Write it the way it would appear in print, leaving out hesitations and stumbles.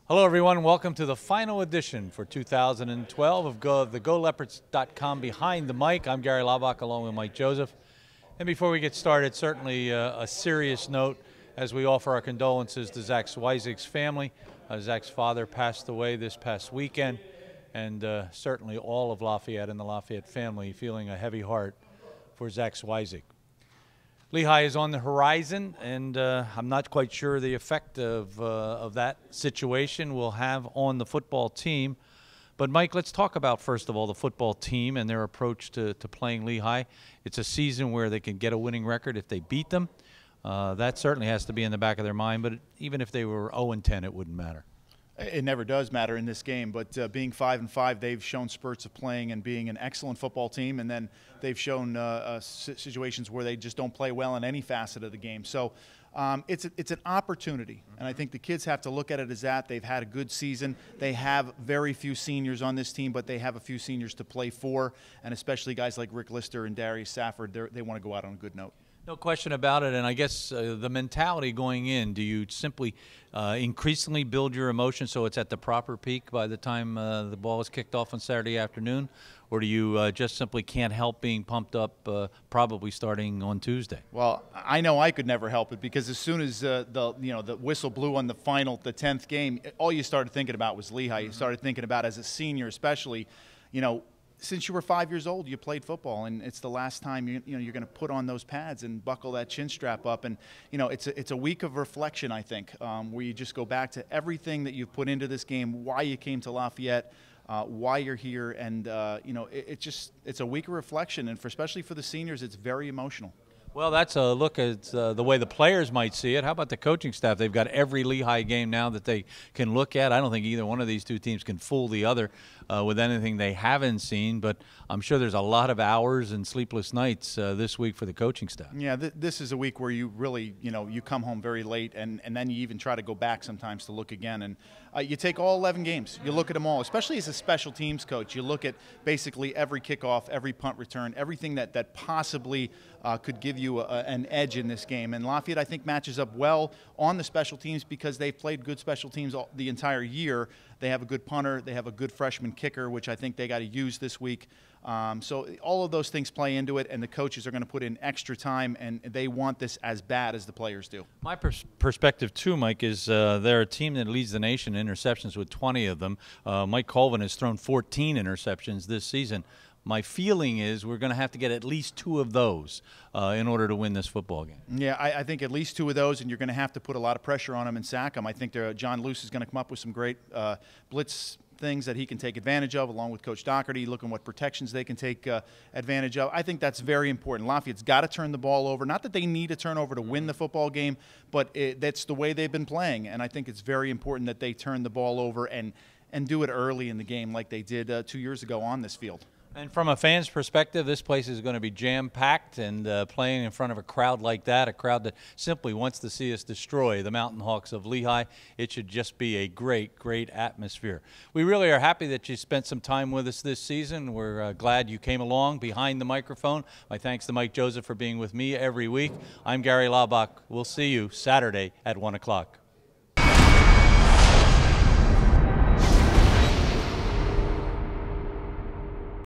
Hello everyone, welcome to the final edition for 2012 of the GoLeopards.com Behind the Mic. I'm Gary Laubach along with Mike Joseph. And before we get started, certainly a serious note as we offer our condolences to Zach Zweizig's family. Zach's father passed away this past weekend, and certainly all of Lafayette and the Lafayette family feeling a heavy heart for Zach Zweizig. Lehigh is on the horizon, and I'm not quite sure the effect of that situation will have on the football team. But, Mike, let's talk about, first of all, the football team and their approach to playing Lehigh. It's a season where they can get a winning record if they beat them. That certainly has to be in the back of their mind, but even if they were 0-10, it wouldn't matter. It never does matter in this game, but being 5-5, they've shown spurts of playing and being an excellent football team, and then they've shown situations where they just don't play well in any facet of the game. So it's an opportunity, and I think the kids have to look at it as that. They've had a good season. They have very few seniors on this team, but they have a few seniors to play for, and especially guys like Rick Lister and Darius Safford, they want to go out on a good note. No question about it, and I guess the mentality going in, do you simply increasingly build your emotion so it's at the proper peak by the time the ball is kicked off on Saturday afternoon, or do you just simply can't help being pumped up probably starting on Tuesday? Well, I know I could never help it because as soon as the whistle blew on the 10th game, all you started thinking about was Lehigh. You started thinking about, as a senior especially, since you were 5 years old, you played football, and it's the last time you're going to put on those pads and buckle that chin strap up. And it's a week of reflection, I think, where you just go back to everything that you've put into this game, why you came to Lafayette, why you're here, and it's a week of reflection, and especially for the seniors, it's very emotional. Well, that's a look at the way the players might see it. How about the coaching staff? They've got every Lehigh game now that they can look at. I don't think either one of these two teams can fool the other with anything they haven't seen, but I'm sure there's a lot of hours and sleepless nights this week for the coaching staff. Yeah, this is a week where you really, you come home very late, and then you even try to go back sometimes to look again. And you take all 11 games. You look at them all, especially as a special teams coach. You look at basically every kickoff, every punt return, everything that possibly could give you an edge in this game. And Lafayette, I think, matches up well on the special teams because they've played good special teams the entire year. They have a good punter. They have a good freshman kicker, which I think they got to use this week. So all of those things play into it, and the coaches are going to put in extra time, and they want this as bad as the players do. My perspective, too, Mike, is they're a team that leads the nation in interceptions with 20 of them. Mike Colvin has thrown 14 interceptions this season. My feeling is we're going to have to get at least 2 of those in order to win this football game. Yeah, I think at least 2 of those, and you're going to have to put a lot of pressure on them and sack them. I think John Luce is going to come up with some great blitz things that he can take advantage of, along with Coach Doherty, looking what protections they can take advantage of. I think that's very important. Lafayette's got to turn the ball over. Not that they need a turnover to win the football game, but that's the way they've been playing, and I think it's very important that they turn the ball over and do it early in the game like they did 2 years ago on this field. And from a fan's perspective, this place is going to be jam-packed, and playing in front of a crowd like that, a crowd that simply wants to see us destroy the Mountain Hawks of Lehigh, it should just be a great, great atmosphere. We really are happy that you spent some time with us this season. We're glad you came along behind the microphone. My thanks to Mike Joseph for being with me every week. I'm Gary Laubach. We'll see you Saturday at 1 o'clock.